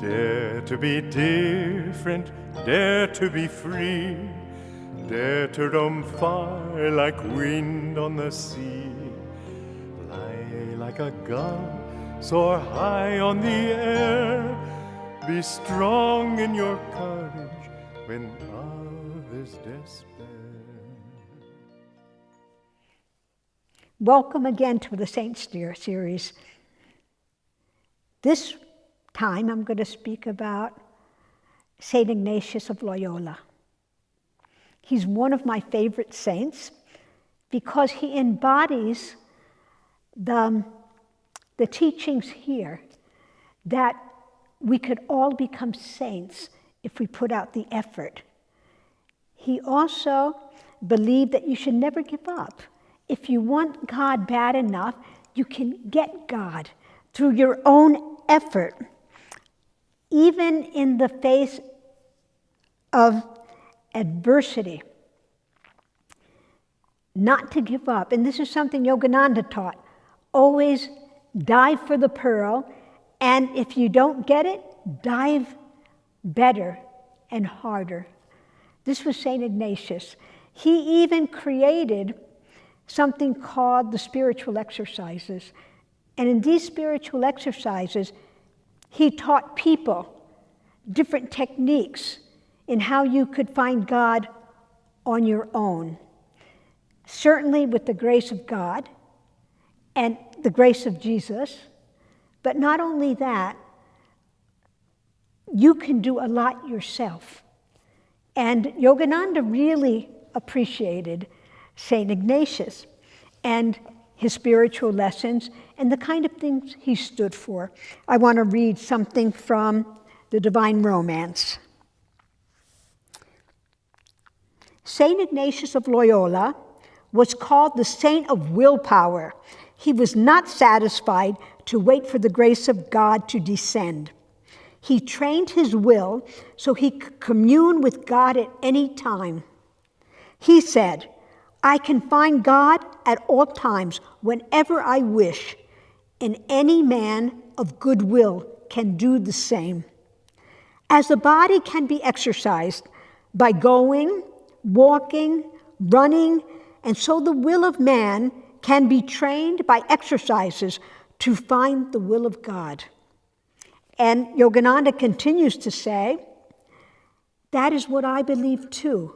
Dare to be different, dare to be free, dare to roam far like wind on the sea. Fly like a gull, soar high on the air. Be strong in your courage when others despair. Welcome again to the Saints series. This time I'm going to speak about St. Ignatius of Loyola. He's one of my favorite saints because he embodies the teachings here that we could all become saints if we put out the effort. He also believed that you should never give up. If you want God bad enough, you can get God through your own effort, even in the face of adversity. Not to give up. And this is something Yogananda taught. Always dive for the pearl, and if you don't get it, dive better and harder. This was St. Ignatius. He even created something called the spiritual exercises. And in these spiritual exercises, he taught people different techniques in how you could find God on your own. Certainly with the grace of God and the grace of Jesus, but not only that, you can do a lot yourself. And Yogananda really appreciated St. Ignatius and his spiritual lessons and the kind of things he stood for. I want to read something from the Divine Romance. St. Ignatius of Loyola was called the saint of willpower. He was not satisfied to wait for the grace of God to descend. He trained his will so he could commune with God at any time. He said, I can find God at all times whenever I wish, and any man of good will can do the same. As the body can be exercised by going, walking, running, and so the will of man can be trained by exercises to find the will of God. And Yogananda continues to say, that is what I believe too.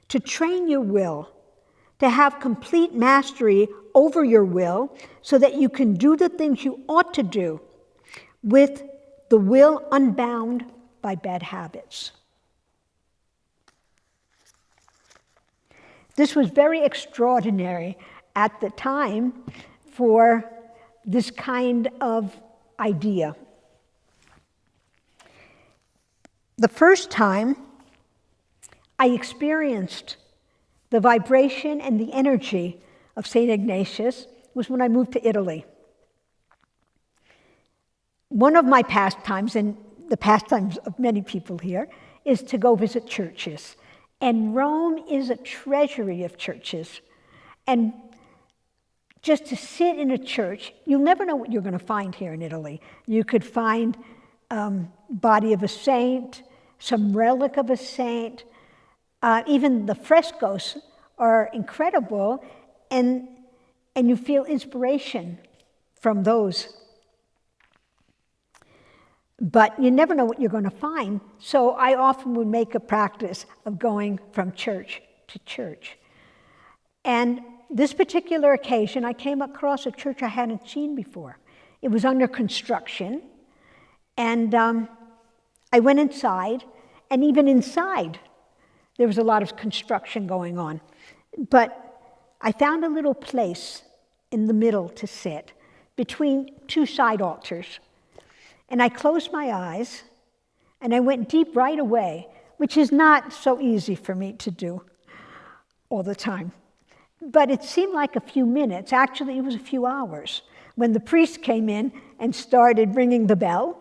To train your will, to have complete mastery over your will so that you can do the things you ought to do with the will unbound by bad habits. This was very extraordinary at the time for this kind of idea. The first time I experienced the vibration and the energy of St. Ignatius was when I moved to Italy. One of my pastimes, and the pastimes of many people here, is to go visit churches. And Rome is a treasury of churches. And just to sit in a church, you'll never know what you're going to find here in Italy. You could find body of a saint, some relic of a saint. Even the frescoes are incredible, and you feel inspiration from those. But you never know what you're going to find, so I often would make a practice of going from church to church. And this particular occasion, I came across a church I hadn't seen before. It was under construction, and I went inside, and even inside, there was a lot of construction going on. But I found a little place in the middle to sit, between two side altars. And I closed my eyes, and I went deep right away, which is not so easy for me to do all the time. But it seemed like a few minutes. Actually, it was a few hours when the priest came in and started ringing the bell.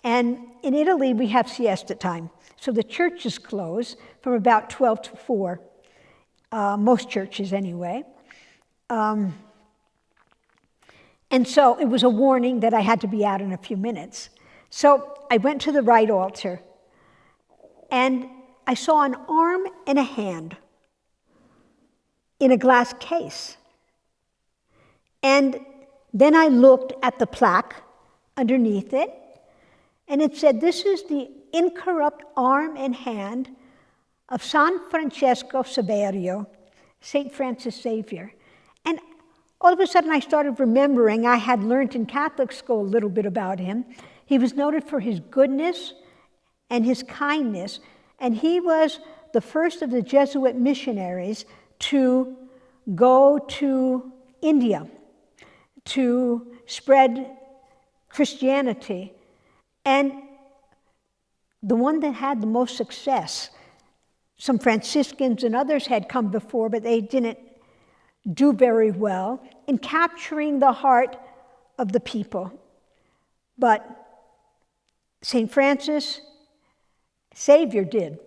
And in Italy, we have siesta time. So the churches close from about 12 to 4, most churches anyway. And so it was a warning that I had to be out in a few minutes. So I went to the right altar, and I saw an arm and a hand in a glass case. And then I looked at the plaque underneath it, and it said, "This is the incorrupt arm and hand of San Francesco Saverio, St. Francis Xavier." And all of a sudden I started remembering I had learned in Catholic school a little bit about him. He was noted for his goodness and his kindness, and he was the first of the Jesuit missionaries to go to India to spread Christianity. And the one that had the most success, some Franciscans and others had come before, but they didn't do very well in capturing the heart of the people. But St. Francis Xavier did.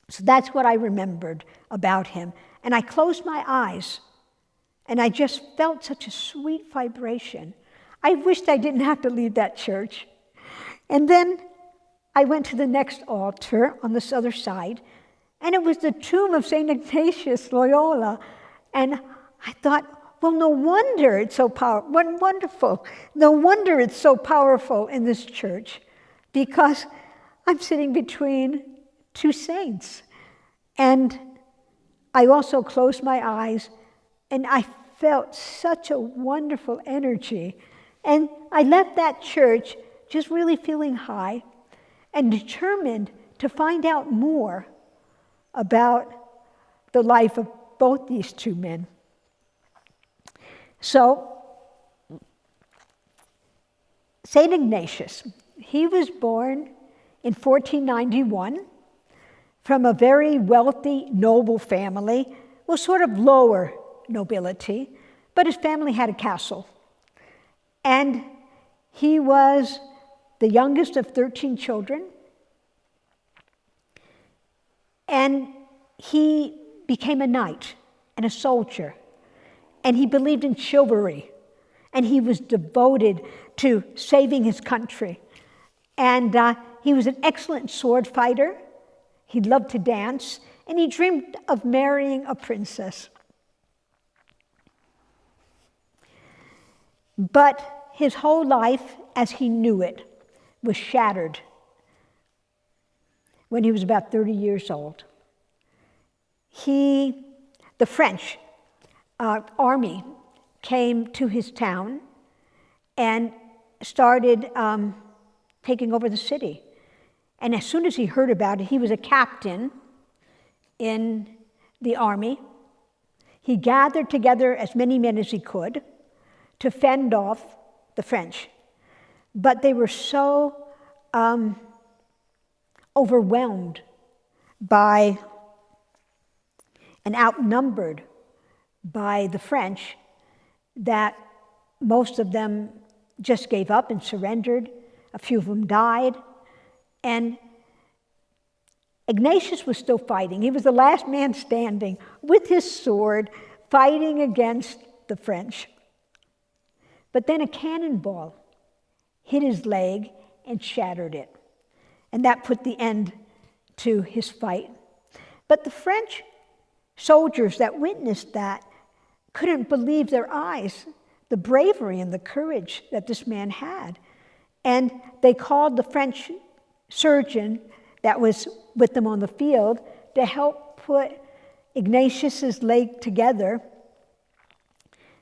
So that's what I remembered about him. And I closed my eyes, and I just felt such a sweet vibration. I wished I didn't have to leave that church. And then I went to the next altar on this other side, and it was the tomb of St. Ignatius, Loyola. And I thought, well, no wonder it's so wonderful. No wonder it's so powerful in this church, because I'm sitting between two saints. And I also closed my eyes, and I felt such a wonderful energy. And I left that church just really feeling high and determined to find out more about the life of both these two men. So, St. Ignatius, he was born in 1491 from a very wealthy, noble family, well, sort of lower nobility, but his family had a castle. And he was the youngest of 13 children, and he became a knight and a soldier, and he believed in chivalry, and he was devoted to saving his country. And he was an excellent sword fighter. He loved to dance, and he dreamed of marrying a princess. But his whole life, as he knew it, was shattered when he was about 30 years old. The French army came to his town and started taking over the city. And as soon as he heard about it, he was a captain in the army. He gathered together as many men as he could to fend off the French. But they were so overwhelmed by and outnumbered by the French that most of them just gave up and surrendered. A few of them died. And Ignatius was still fighting. He was the last man standing with his sword, fighting against the French. But then a cannonball hit his leg and shattered it. And that put the end to his fight. But the French soldiers that witnessed that couldn't believe their eyes, the bravery and the courage that this man had. And they called the French surgeon that was with them on the field to help put Ignatius's leg together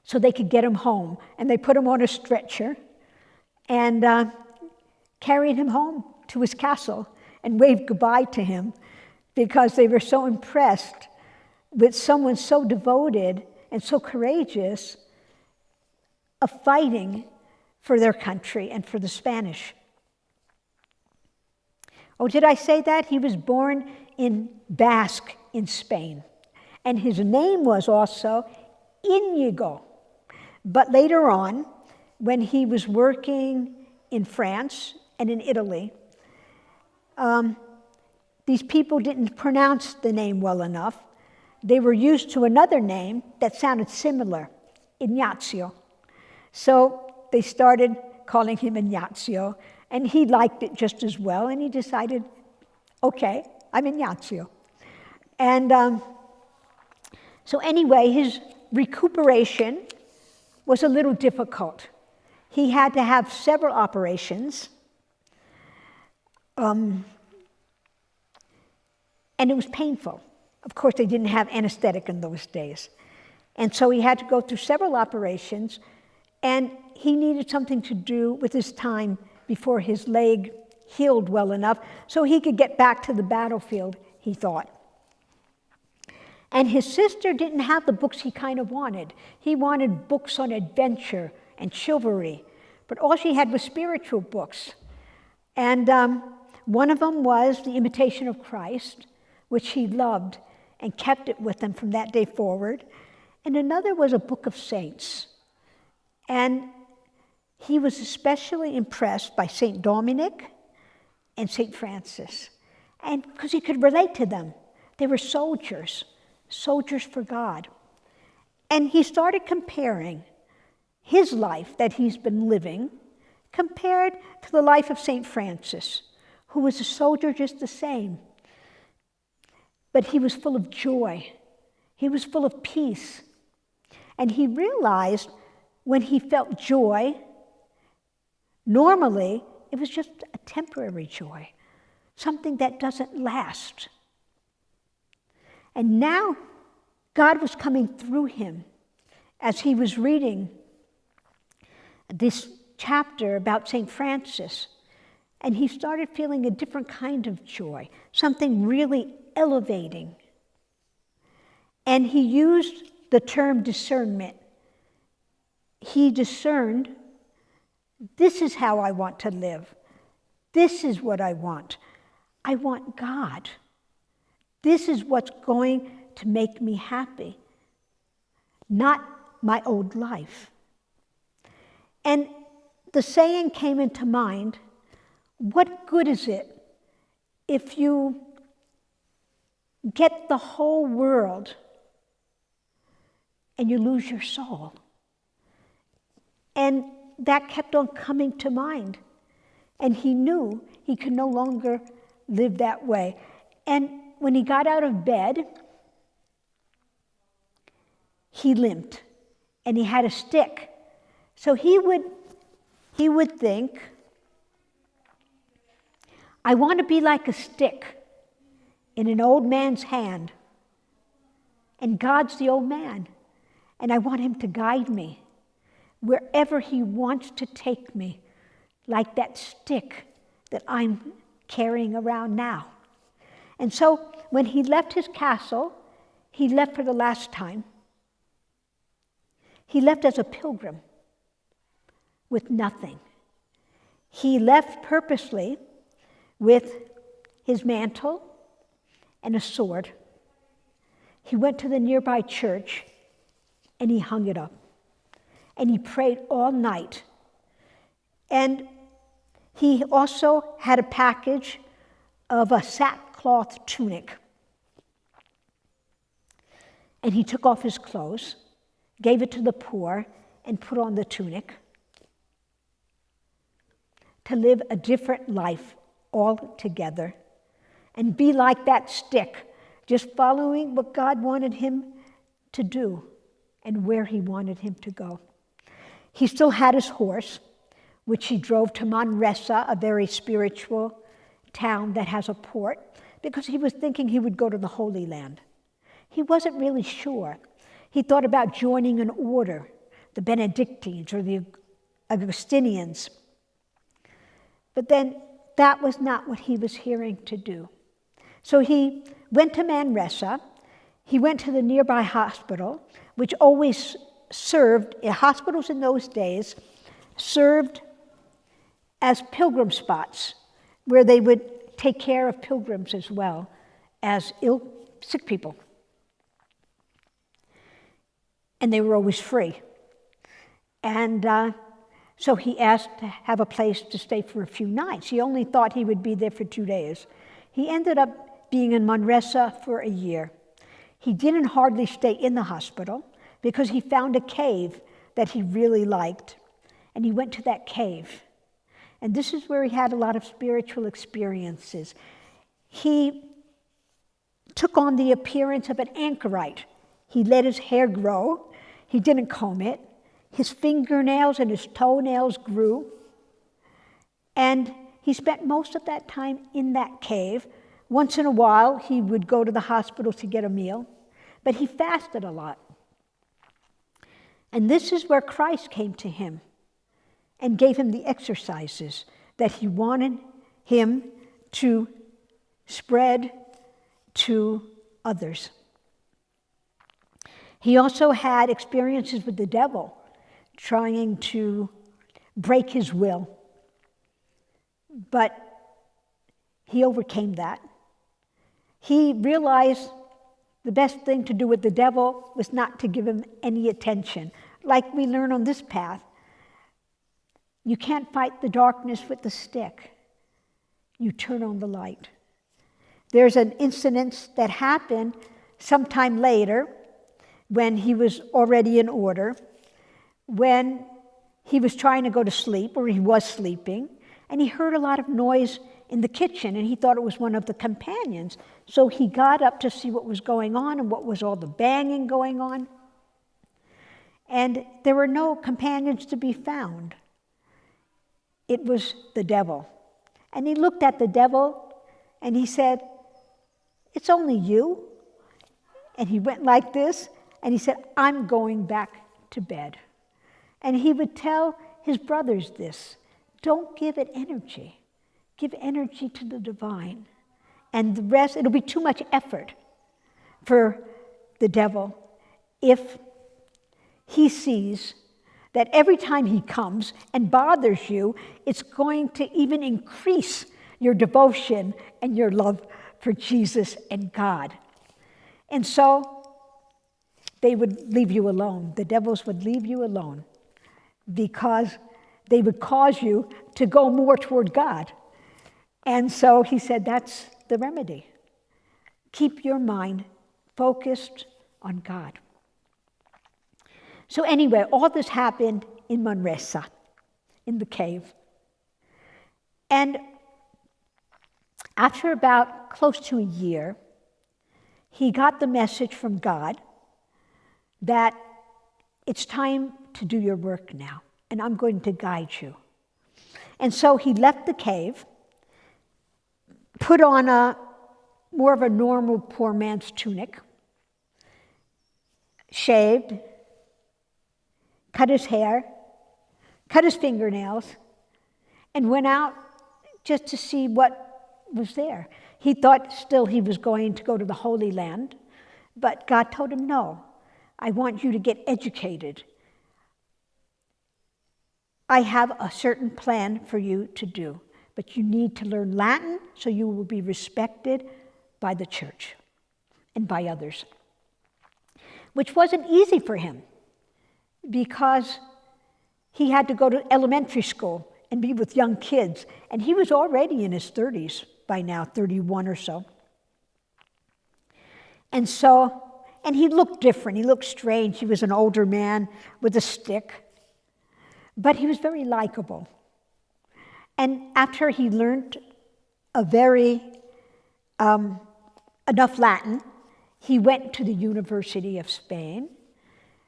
so they could get him home. And they put him on a stretcher and carried him home to his castle and waved goodbye to him because they were so impressed with someone so devoted and so courageous of fighting for their country and for the Spanish. Oh, did I say that? He was born in Basque in Spain. And his name was also Inigo. But later on, when he was working in France and in Italy, these people didn't pronounce the name well enough. They were used to another name that sounded similar, Ignazio. So they started calling him Ignazio, And he liked it just as well, and he decided, okay, I'm Ignatius. And so anyway, his recuperation was a little difficult. He had to have several operations, and it was painful. Of course, they didn't have anesthetic in those days. And so he had to go through several operations, and he needed something to do with his time before his leg healed well enough so he could get back to the battlefield, he thought. And his sister didn't have the books he kind of wanted. He wanted books on adventure and chivalry, but all she had was spiritual books. And one of them was The Imitation of Christ, which he loved and kept it with him from that day forward. And another was a book of saints. And he was especially impressed by St. Dominic and St. Francis, and because he could relate to them. They were soldiers for God. And he started comparing his life that he's been living compared to the life of St. Francis, who was a soldier just the same. But he was full of joy. He was full of peace. And he realized when he felt joy, normally it was just a temporary joy, something that doesn't last. And now God was coming through him as he was reading this chapter about St. Francis, and he started feeling a different kind of joy, something really elevating. And he used the term discernment. He discerned, this is how I want to live. This is what I want. I want God. This is what's going to make me happy, not my old life. And the saying came into mind, what good is it if you get the whole world and you lose your soul? And that kept on coming to mind. And he knew he could no longer live that way. And when he got out of bed, he limped, and he had a stick. So he would think, I want to be like a stick in an old man's hand. And God's the old man, and I want him to guide me wherever he wants to take me, like that stick that I'm carrying around now. And so when he left his castle, he left for the last time. He left as a pilgrim with nothing. He left purposely with his mantle and a sword. He went to the nearby church and he hung it up. And he prayed all night. And he also had a package of a sackcloth tunic. And he took off his clothes, gave it to the poor, and put on the tunic to live a different life altogether and be like that stick, just following what God wanted him to do and where he wanted him to go. He still had his horse, which he drove to Manresa, a very spiritual town that has a port, because he was thinking he would go to the Holy Land. He wasn't really sure. He thought about joining an order, the Benedictines or the Augustinians. But then that was not what he was hearing to do. So he went to Manresa. He went to the nearby hospital, which always served, hospitals in those days served as pilgrim spots where they would take care of pilgrims as well as sick people. And they were always free. And so he asked to have a place to stay for a few nights. He only thought he would be there for 2 days. He ended up being in Manresa for a year. He didn't hardly stay in the hospital because he found a cave that he really liked. And he went to that cave. And this is where he had a lot of spiritual experiences. He took on the appearance of an anchorite. He let his hair grow. He didn't comb it. His fingernails and his toenails grew. And he spent most of that time in that cave. Once in a while, he would go to the hospital to get a meal, but he fasted a lot. And this is where Christ came to him and gave him the exercises that he wanted him to spread to others. He also had experiences with the devil, trying to break his will. But he overcame that. He realized the best thing to do with the devil was not to give him any attention. Like we learn on this path, you can't fight the darkness with the stick. You turn on the light. There's an incident that happened sometime later when he was already in order, when he was trying to go to sleep, or he was sleeping, and he heard a lot of noise in the kitchen, and he thought it was one of the companions. So he got up to see what was going on and what was all the banging going on. And there were no companions to be found. It was the devil. And he looked at the devil and he said, "It's only you." And he went like this and he said, "I'm going back to bed." And he would tell his brothers this: don't give it energy. Give energy to the divine. And the rest, it'll be too much effort for the devil if he sees that every time he comes and bothers you, it's going to even increase your devotion and your love for Jesus and God. And so they would leave you alone. The devils would leave you alone because they would cause you to go more toward God. And so he said, that's the remedy. Keep your mind focused on God. So anyway, all this happened in Manresa, in the cave. And after about close to a year, he got the message from God that it's time to do your work now, and I'm going to guide you. And so he left the cave, put on more of a normal poor man's tunic, shaved, cut his hair, cut his fingernails, and went out just to see what was there. He thought still he was going to go to the Holy Land, but God told him, no, I want you to get educated. I have a certain plan for you to do, but you need to learn Latin so you will be respected by the church and by others, which wasn't easy for him because he had to go to elementary school and be with young kids, and he was already in his 30s by now, 31 or so. And he looked different. He looked strange. He was an older man with a stick, but he was very likable. And after he learned enough Latin, he went to the University of Spain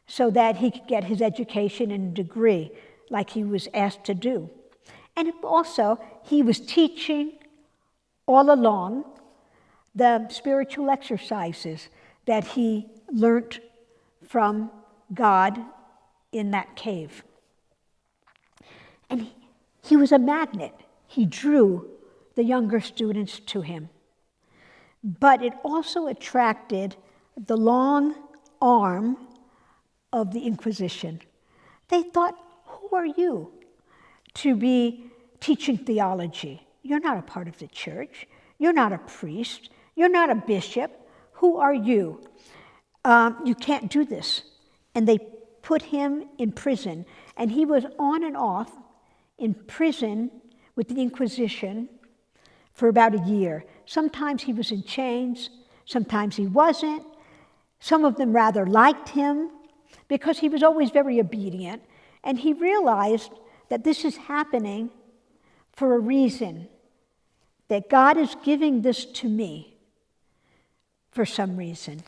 so that he could get his education and degree like he was asked to do. And also, he was teaching all along the spiritual exercises that he learned from God in that cave. And he was a magnet. He drew the younger students to him. But it also attracted the long arm of the Inquisition. They thought, who are you to be teaching theology? You're not a part of the church. You're not a priest. You're not a bishop. Who are you? You can't do this. And they put him in prison. And he was on and off in prison with the Inquisition for about a year. Sometimes he was in chains. Sometimes he wasn't. Some of them rather liked him because he was always very obedient. And he realized that this is happening for a reason, that God is giving this to me for some reason.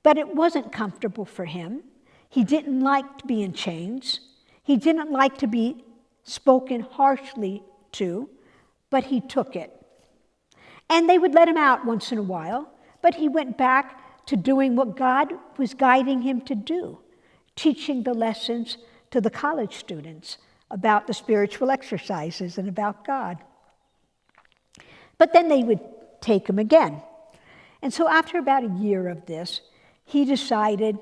But it wasn't comfortable for him. He didn't like to be in chains. He didn't like to be spoken harshly to, but he took it. And they would let him out once in a while, but he went back to doing what God was guiding him to do, teaching the lessons to the college students about the spiritual exercises and about God. But then they would take him again. And so after about a year of this, he decided,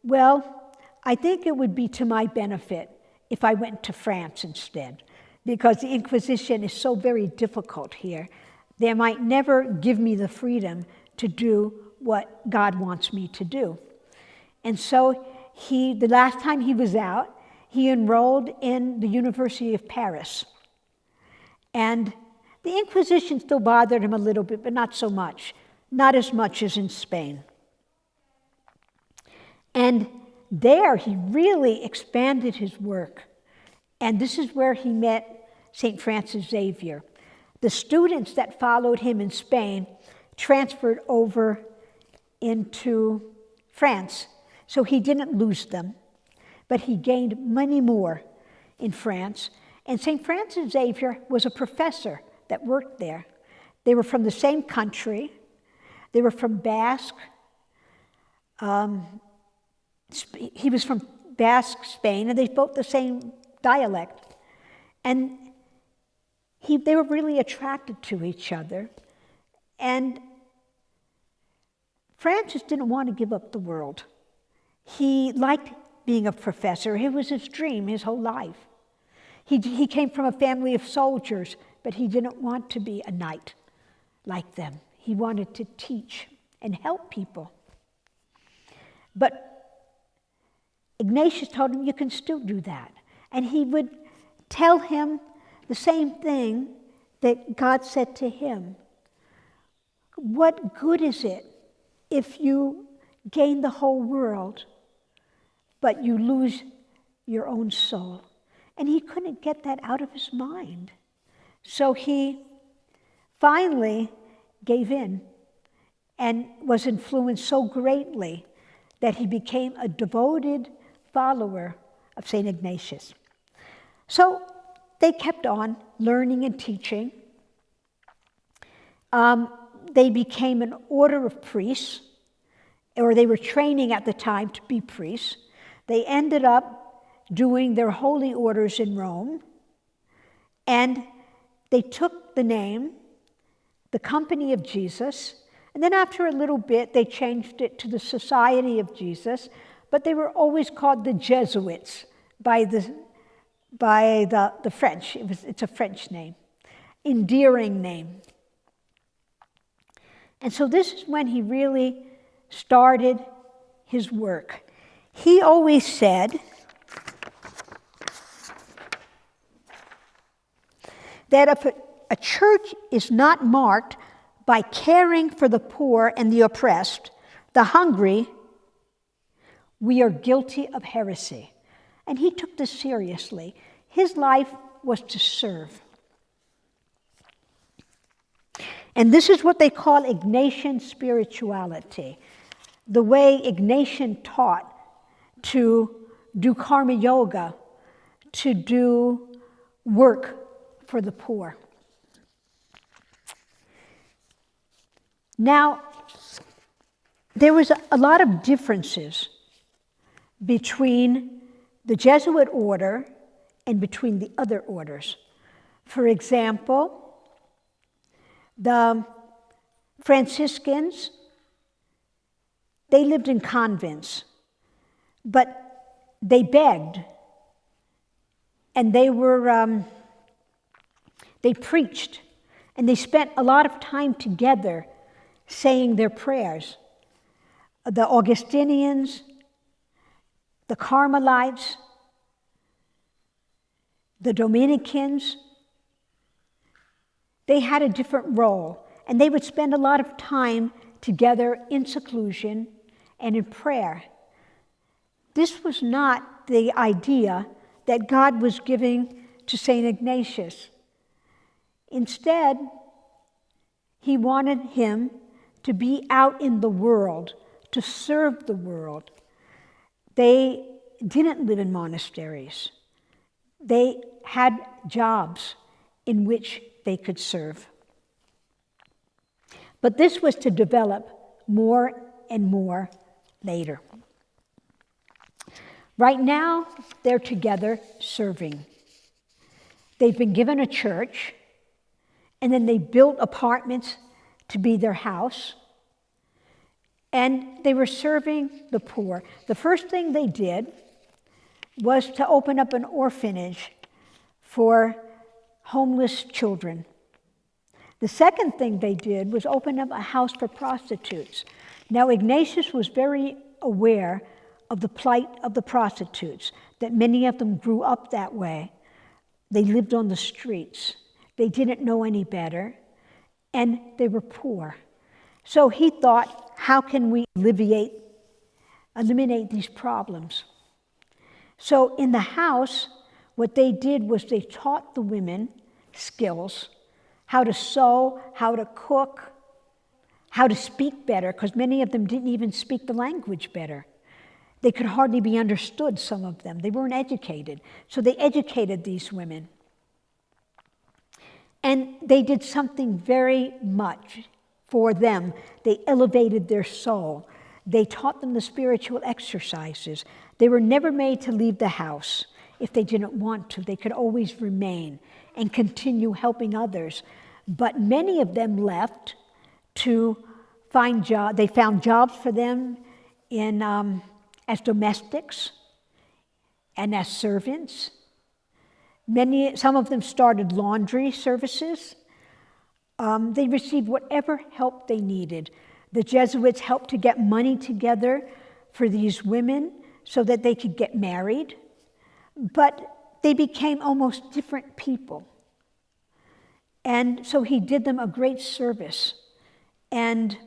well, I think it would be to my benefit if I went to France instead, because the Inquisition is so very difficult here. They might never give me the freedom to do what God wants me to do. And so the last time he was out, he enrolled in the University of Paris. And the Inquisition still bothered him a little bit, but not so much. Not as much as in Spain. And there he really expanded his work. And this is where he met St. Francis Xavier. The students that followed him in Spain transferred over into France. So he didn't lose them, but he gained many more in France. And St. Francis Xavier was a professor that worked there. They were from the same country. They were from Basque. He was from Basque, Spain, and they spoke the same dialect. And they were really attracted to each other. And Francis didn't want to give up the world. He liked being a professor. It was his dream his whole life. He came from a family of soldiers, but he didn't want to be a knight like them. He wanted to teach and help people. But Ignatius told him, you can still do that. And he would tell him the same thing that God said to him. What good is it if you gain the whole world, but you lose your own soul? And he couldn't get that out of his mind. So he finally gave in and was influenced so greatly that he became a devoted follower of St. Ignatius. So they kept on learning and teaching. They became an order of priests, or they were training at the time to be priests. They ended up doing their holy orders in Rome, and they took the name, the Company of Jesus, and then after a little bit, they changed it to the Society of Jesus, but they were always called the Jesuits by the French. It's a French name, endearing name. And so this is when he really started his work. He always said that if a church is not marked by caring for the poor and the oppressed, the hungry, we are guilty of heresy. And he took this seriously. His life was to serve. And this is what they call Ignatian spirituality, the way Ignatian taught to do karma yoga, to do work for the poor. Now, there was a lot of differences between the Jesuit order and between the other orders. For example, the Franciscans, they lived in convents, but they begged, and they preached, and they spent a lot of time together saying their prayers. The Augustinians, the Carmelites, the Dominicans, they had a different role, and they would spend a lot of time together in seclusion and in prayer. This was not the idea that God was giving to St. Ignatius. Instead, he wanted him to be out in the world, to serve the world. They didn't live in monasteries. They had jobs in which they could serve. But this was to develop more and more later. Right now, they're together serving. They've been given a church, and then they built apartments to be their house, and they were serving the poor. The first thing they did was to open up an orphanage for homeless children. The second thing they did was open up a house for prostitutes. Now, Ignatius was very aware of the plight of the prostitutes, that many of them grew up that way. They lived on the streets. They didn't know any better, and they were poor. So he thought, how can we eliminate these problems? So in the house, what they did was they taught the women skills, how to sew, how to cook, how to speak better, because many of them didn't even speak the language better. They could hardly be understood, some of them. They weren't educated. So they educated these women. And they did something very much for them. They elevated their soul. They taught them the spiritual exercises. They were never made to leave the house if they didn't want to. They could always remain and continue helping others. But many of them left to find jobs. They found jobs for them as domestics and as servants. Some of them started laundry services. They received whatever help they needed. The Jesuits helped to get money together for these women so that they could get married. But they became almost different people. And so he did them a great service. And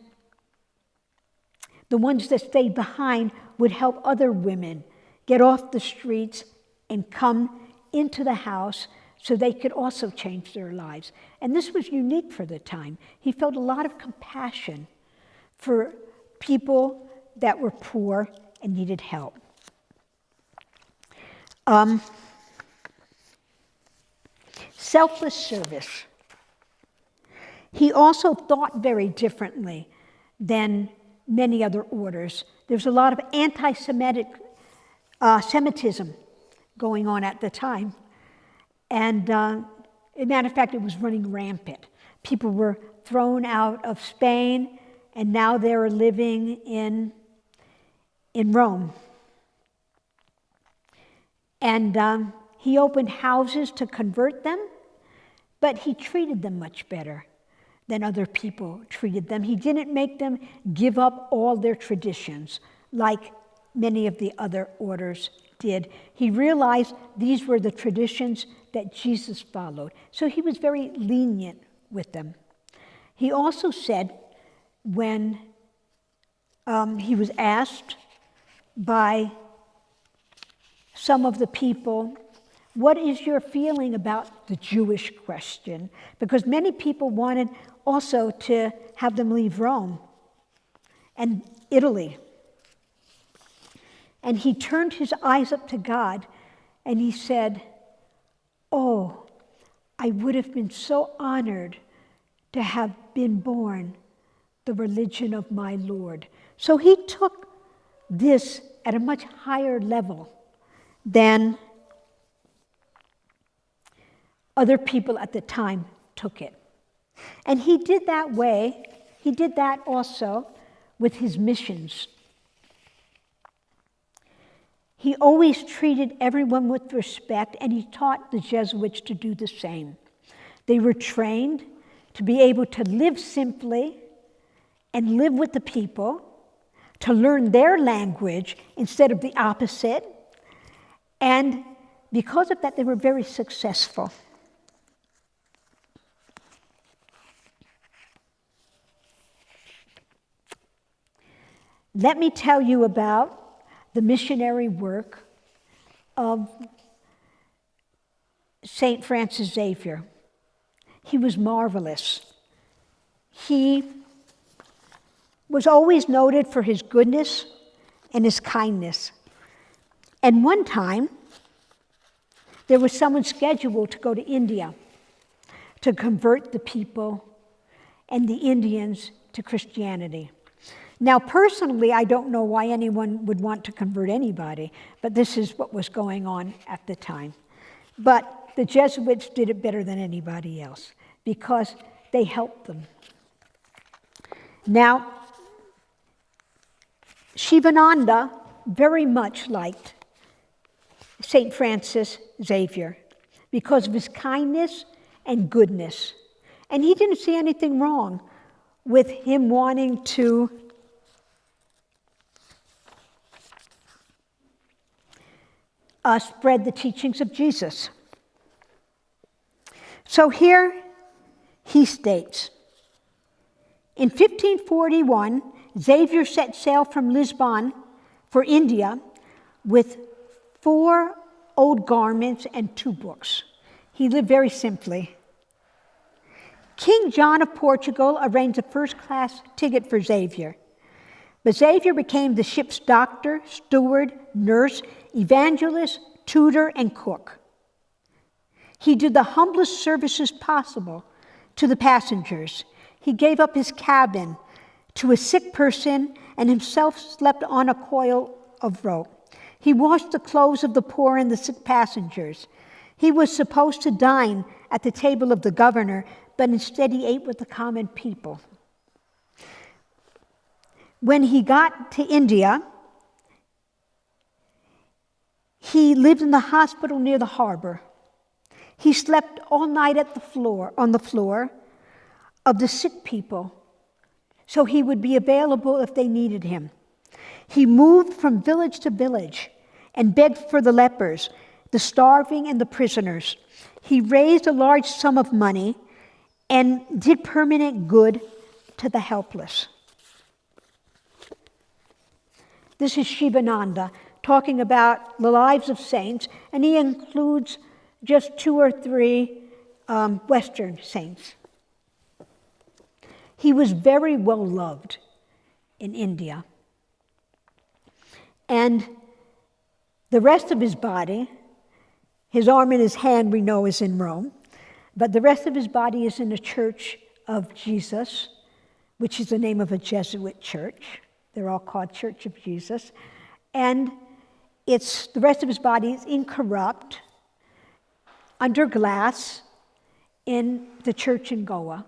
the ones that stayed behind would help other women get off the streets and come into the house so they could also change their lives. And this was unique for the time. He felt a lot of compassion for people that were poor and needed help. Selfless service. He also thought very differently than many other orders. There's a lot of anti-Semitic Semitism going on at the time. And as a matter of fact, it was running rampant. People were thrown out of Spain, and now they're living in Rome. And he opened houses to convert them, but he treated them much better than other people treated them. He didn't make them give up all their traditions like many of the other orders did. He realized these were the traditions that Jesus followed. So he was very lenient with them. He also said, when he was asked by some of the people, what is your feeling about the Jewish question? Because many people wanted also to have them leave Rome and Italy. And he turned his eyes up to God and he said, "Oh, I would have been so honored to have been born the religion of my Lord." So he took this at a much higher level than other people at the time took it. And he did that also with his missions. He always treated everyone with respect, and he taught the Jesuits to do the same. They were trained to be able to live simply and live with the people, to learn their language instead of the opposite. And because of that, they were very successful. Let me tell you about the missionary work of St. Francis Xavier. He was marvelous. He was always noted for his goodness and his kindness. And one time, there was someone scheduled to go to India to convert the people and the Indians to Christianity. Now, personally, I don't know why anyone would want to convert anybody, but this is what was going on at the time. But the Jesuits did it better than anybody else because they helped them. Now, Shivananda very much liked St. Francis Xavier because of his kindness and goodness. And he didn't see anything wrong with him wanting to spread the teachings of Jesus. So here he states, in 1541, Xavier set sail from Lisbon for India with 4 old garments and 2 books. He lived very simply. King John of Portugal arranged a first-class ticket for Xavier. But Xavier became the ship's doctor, steward, nurse, evangelist, tutor, and cook. He did the humblest services possible to the passengers. He gave up his cabin to a sick person and himself slept on a coil of rope. He washed the clothes of the poor and the sick passengers. He was supposed to dine at the table of the governor, but instead he ate with the common people. When he got to India, he lived in the hospital near the harbor. He slept all night on the floor of the sick people, so he would be available if they needed him. He moved from village to village and begged for the lepers, the starving, and the prisoners. He raised a large sum of money and did permanent good to the helpless. This is Shivananda talking about the lives of saints, and he includes just 2 or 3 Western saints. He was very well loved in India. And the rest of his body, his arm and his hand we know is in Rome, but the rest of his body is in the Church of Jesus, which is the name of a Jesuit church. They're all called Church of Jesus. And the rest of his body is incorrupt, under glass, in the church in Goa.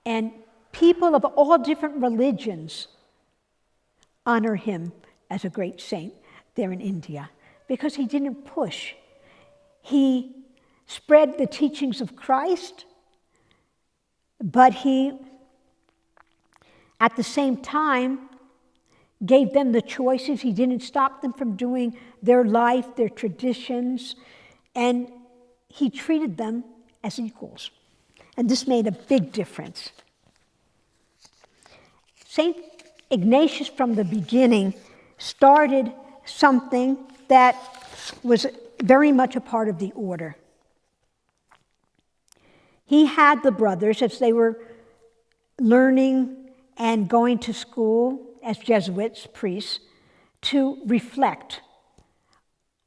And people of all different religions honor him as a great saint there in India because he didn't push. He spread the teachings of Christ, but he, at the same time, gave them the choices. He didn't stop them from doing their life, their traditions, and he treated them as equals. And this made a big difference. St. Ignatius, from the beginning, started something that was very much a part of the order. He had the brothers, as they were learning and going to school as Jesuits, priests, to reflect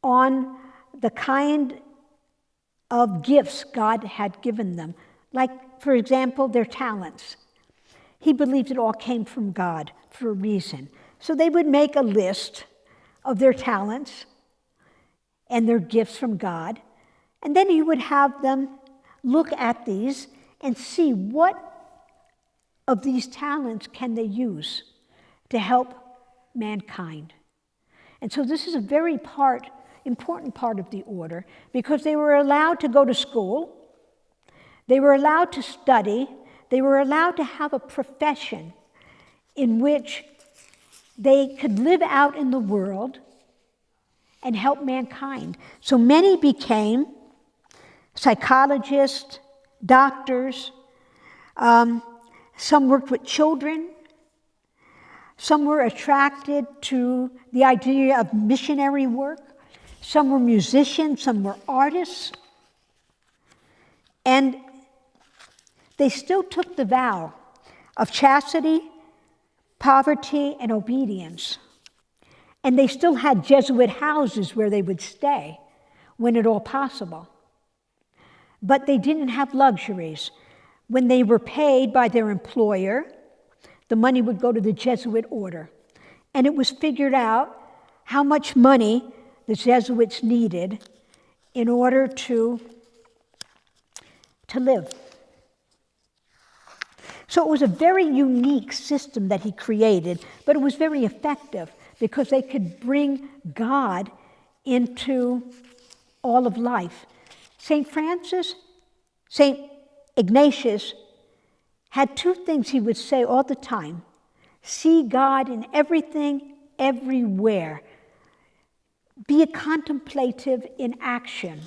on the kind of gifts God had given them. Like, for example, their talents. He believed it all came from God for a reason. So they would make a list of their talents and their gifts from God, and then he would have them look at these and see what of these talents can they use to help mankind. And so this is a very important part of the order, because they were allowed to go to school, they were allowed to study, they were allowed to have a profession in which they could live out in the world and help mankind. So many became psychologists, doctors, some worked with children, some were attracted to the idea of missionary work, some were musicians, some were artists. And they still took the vow of chastity, poverty, and obedience. And they still had Jesuit houses where they would stay when at all possible. But they didn't have luxuries. When they were paid by their employer, the money would go to the Jesuit order. And it was figured out how much money the Jesuits needed in order to live. So it was a very unique system that he created, but it was very effective because they could bring God into all of life. St. Ignatius had two things he would say all the time. See God in everything, everywhere. Be a contemplative in action.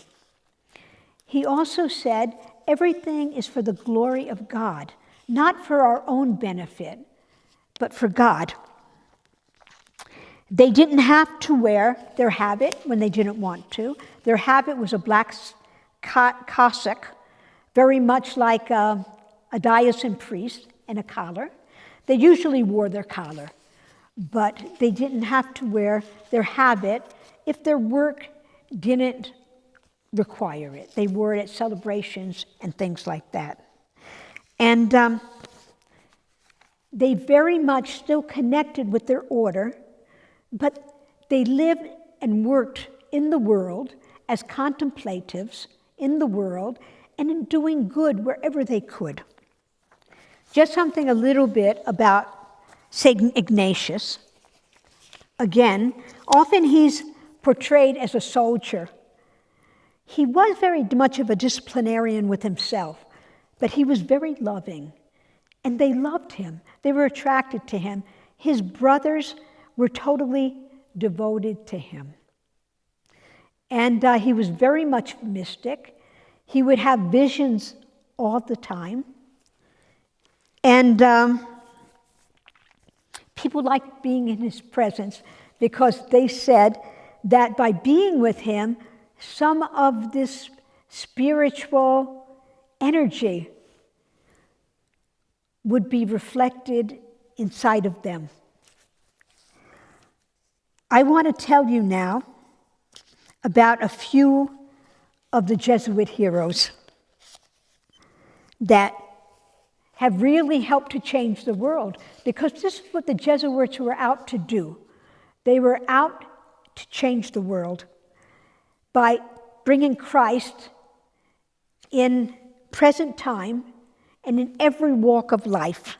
He also said, everything is for the glory of God, not for our own benefit, but for God. They didn't have to wear their habit when they didn't want to. Their habit was a black cassock, very much like a diocesan priest, and a collar. They usually wore their collar, but they didn't have to wear their habit if their work didn't require it. They wore it at celebrations and things like that. And they very much still connected with their order, but they lived and worked in the world as contemplatives in the world and in doing good wherever they could. Just something a little bit about St. Ignatius. Again, often he's portrayed as a soldier. He was very much of a disciplinarian with himself, but he was very loving, and they loved him. They were attracted to him. His brothers were totally devoted to him. And he was very much mystic. He would have visions all the time. And people liked being in his presence because they said that by being with him, some of this spiritual energy would be reflected inside of them. I want to tell you now about a few of the Jesuit heroes that have really helped to change the world, because this is what the Jesuits were out to do. They were out to change the world by bringing Christ in present time and in every walk of life.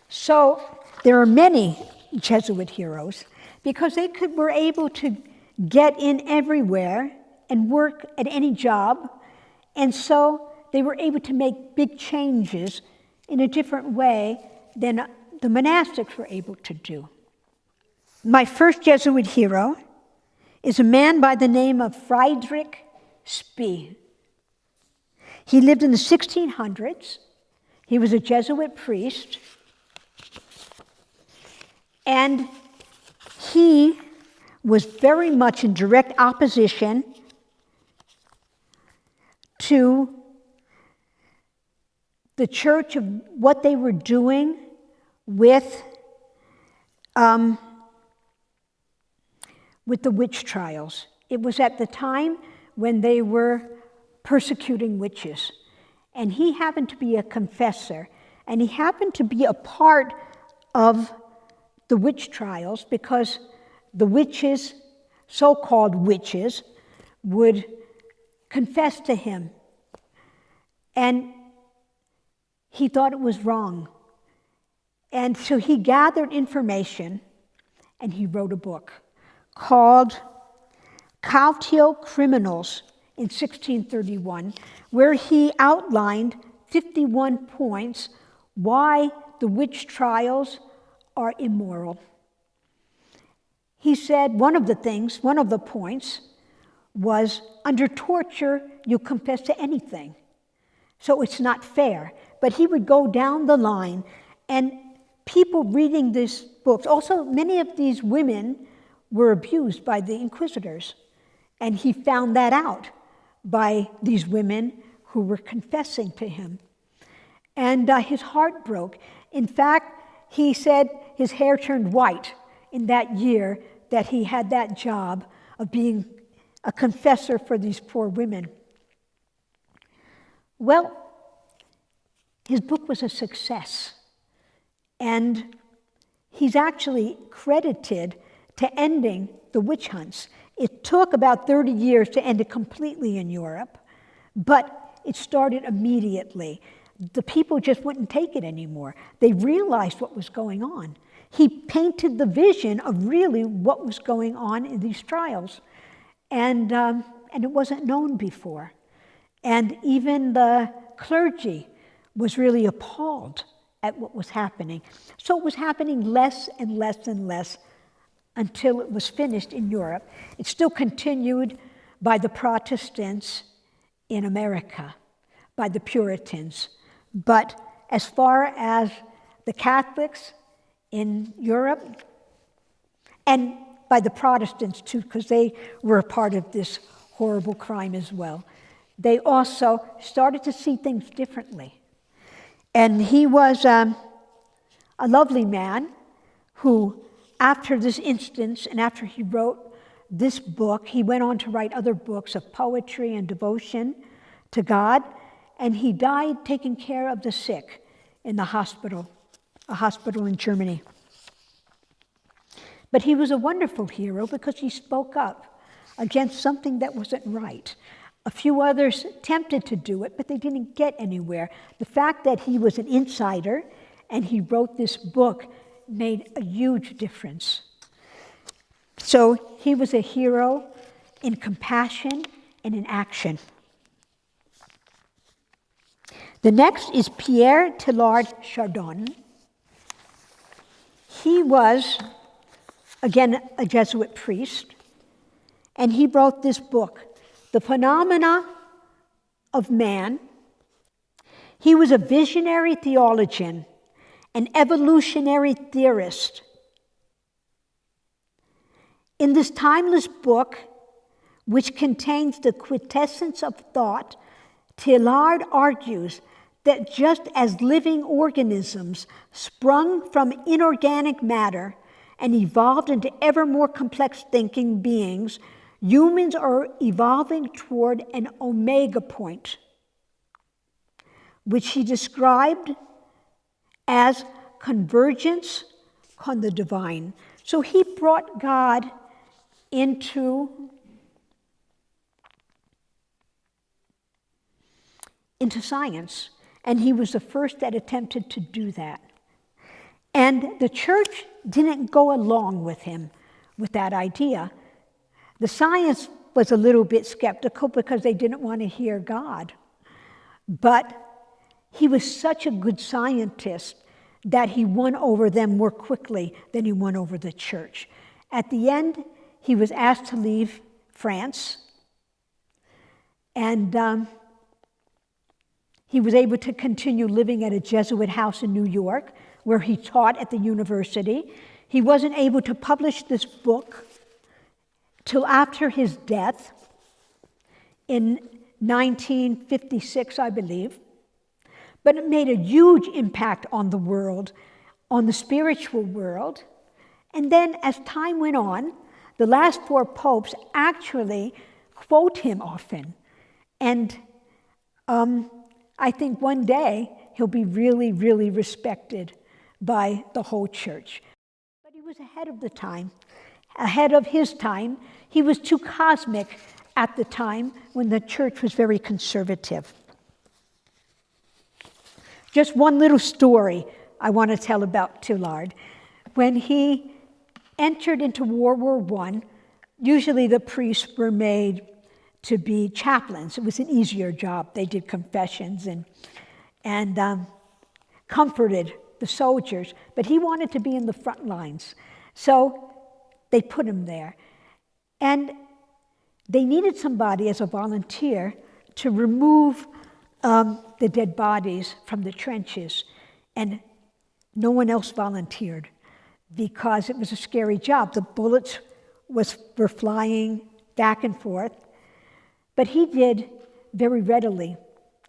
So there are many Jesuit heroes because they were able to get in everywhere and work at any job, and so they were able to make big changes in a different way than the monastics were able to do. My first Jesuit hero is a man by the name of Friedrich Spee. He lived in the 1600s. He was a Jesuit priest. And he was very much in direct opposition to the church of what they were doing with the witch trials. It was at the time when they were persecuting witches. And he happened to be a confessor, and he happened to be a part of the witch trials because the witches, so-called witches, would confess to him. And he thought it was wrong. And so he gathered information and he wrote a book called Cautio Criminals in 1631, where he outlined 51 points why the witch trials are immoral. He said one of the points was, under torture, you confess to anything. So it's not fair. But he would go down the line, and people reading these books, also many of these women were abused by the inquisitors. And he found that out by these women who were confessing to him. And his heart broke. In fact, he said his hair turned white in that year that he had that job of being a confessor for these poor women. Well, his book was a success. And he's actually credited to ending the witch hunts. It took about 30 years to end it completely in Europe, but it started immediately. The people just wouldn't take it anymore. They realized what was going on. He painted the vision of really what was going on in these trials. And it wasn't known before. And even the clergy was really appalled at what was happening. So it was happening less and less and less until it was finished in Europe. It still continued by the Protestants in America, by the Puritans. But as far as the Catholics in Europe, and by the Protestants too, because they were a part of this horrible crime as well, they also started to see things differently. And he was a lovely man who, after this instance and after he wrote this book, he went on to write other books of poetry and devotion to God, and he died taking care of the sick in the hospital, a hospital in Germany. But he was a wonderful hero because he spoke up against something that wasn't right. A few others attempted to do it, but they didn't get anywhere. The fact that he was an insider and he wrote this book made a huge difference. So he was a hero in compassion and in action. The next is Pierre Tillard Chardonna. He was, again, a Jesuit priest, and he wrote this book, The Phenomena of Man. He was a visionary theologian, an evolutionary theorist. In this timeless book, which contains the quintessence of thought, Tillard argues that just as living organisms sprung from inorganic matter and evolved into ever more complex thinking beings, humans are evolving toward an omega point, which he described as convergence on the divine. So he brought God into science, and he was the first that attempted to do that. And the church didn't go along with him with that idea. The science was a little bit skeptical because they didn't want to hear God. But he was such a good scientist that he won over them more quickly than he won over the church. At the end, he was asked to leave France, and he was able to continue living at a Jesuit house in New York, where he taught at the university. He wasn't able to publish this book till after his death in 1956, I believe. But it made a huge impact on the world, on the spiritual world. And then as time went on, the last four popes actually quote him often. And I think one day he'll be really, really respected by the whole church. But he was ahead of the time, ahead of his time. He was too cosmic at the time when the church was very conservative. Just one little story I want to tell about Tillard. When he entered into World War I, usually the priests were made to be chaplains. It was an easier job. They did confessions and comforted the soldiers, but he wanted to be in the front lines. So they put him there. And they needed somebody as a volunteer to remove the dead bodies from the trenches. And no one else volunteered because it was a scary job. The bullets were flying back and forth. But he did very readily.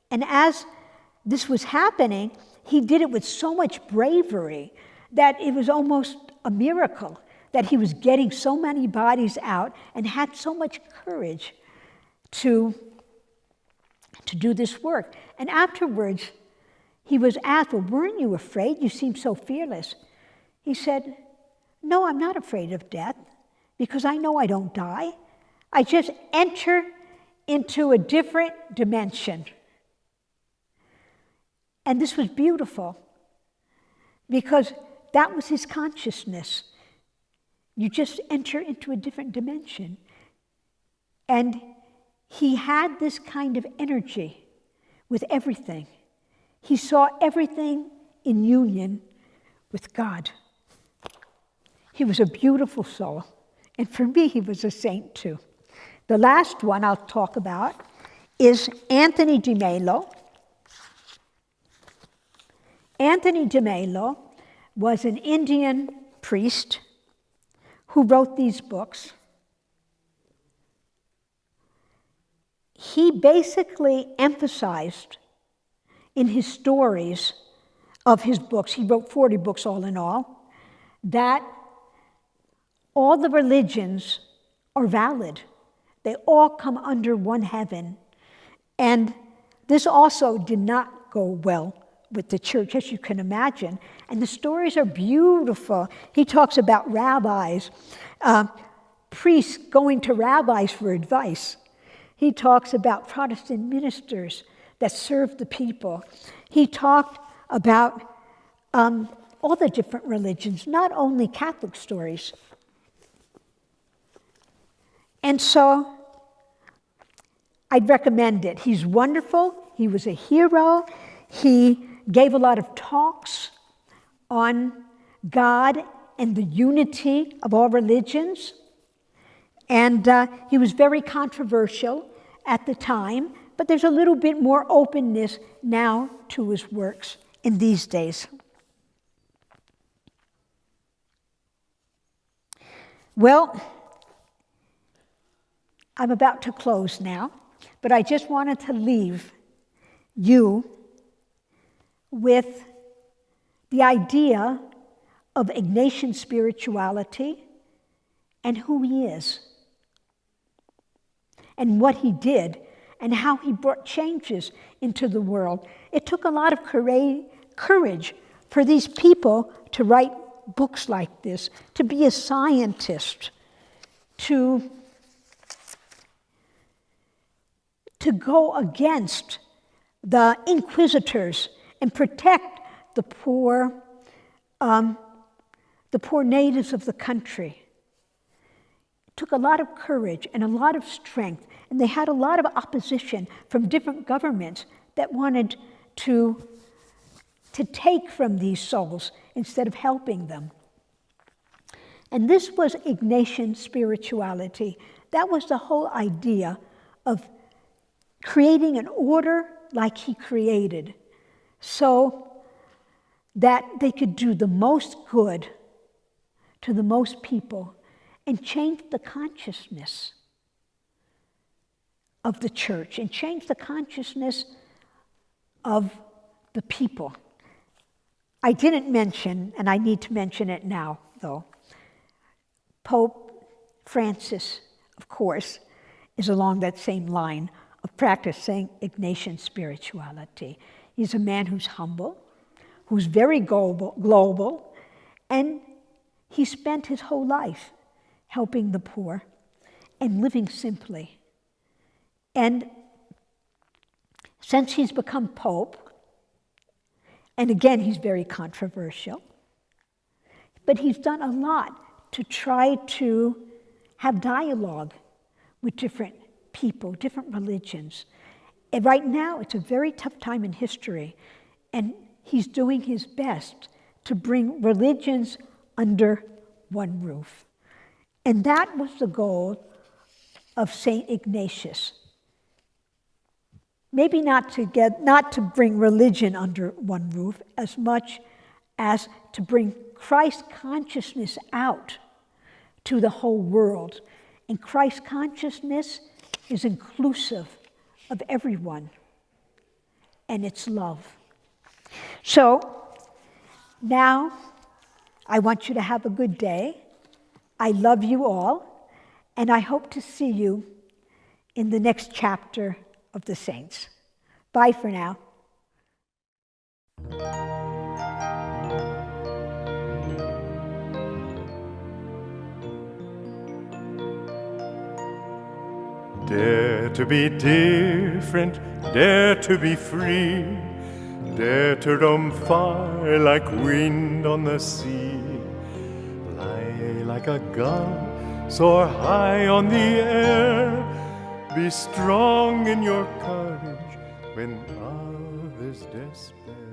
And as this was happening, he did it with so much bravery that it was almost a miracle that he was getting so many bodies out and had so much courage to do this work. And afterwards, he was asked, well, weren't you afraid? You seem so fearless. He said, no, I'm not afraid of death because I know I don't die. I just enter into a different dimension. And this was beautiful because that was his consciousness. You just enter into a different dimension. And he had this kind of energy with everything. He saw everything in union with God. He was a beautiful soul. And for me, he was a saint too. The last one I'll talk about is Anthony de Mello. Anthony de Mello was an Indian priest who wrote these books. He basically emphasized in his stories of his books, he wrote 40 books all in all, that all the religions are valid. They all come under one heaven. And this also did not go well with the church, as you can imagine. And the stories are beautiful. He talks about rabbis, priests going to rabbis for advice. He talks about Protestant ministers that serve the people. He talked about all the different religions, not only Catholic stories. And so I'd recommend it. He's wonderful. He was a hero. He gave a lot of talks on God and the unity of all religions. And he was very controversial at the time, but there's a little bit more openness now to his works in these days. Well, I'm about to close now, but I just wanted to leave you with the idea of Ignatian spirituality and who he is, and what he did, and how he brought changes into the world. It took a lot of courage for these people to write books like this, to be a scientist, to go against the inquisitors and protect the poor natives of the country. It took a lot of courage and a lot of strength, and they had a lot of opposition from different governments that wanted to take from these souls instead of helping them. And this was Ignatian spirituality. That was the whole idea of creating an order like he created, so that they could do the most good to the most people and change the consciousness of the church and change the consciousness of the people. I didn't mention, and I need to mention it now, though, Pope Francis, of course, is along that same line of practicing Ignatian spirituality. He's a man who's humble, who's very global, and he spent his whole life helping the poor and living simply. And since he's become Pope, and again, he's very controversial, but he's done a lot to try to have dialogue with different people, different religions. And right now, it's a very tough time in history, and he's doing his best to bring religions under one roof. And that was the goal of St. Ignatius. Maybe not to bring religion under one roof as much as to bring Christ consciousness out to the whole world. And Christ consciousness is inclusive of everyone. and it's love. So now I want you to have a good day. I love you all, and I hope to see you in the next chapter of the Saints. Bye for now. Dare to be different, dare to be free, dare to roam far like wind on the sea. Fly like a gull, soar high on the air. Be strong in your courage when others despair.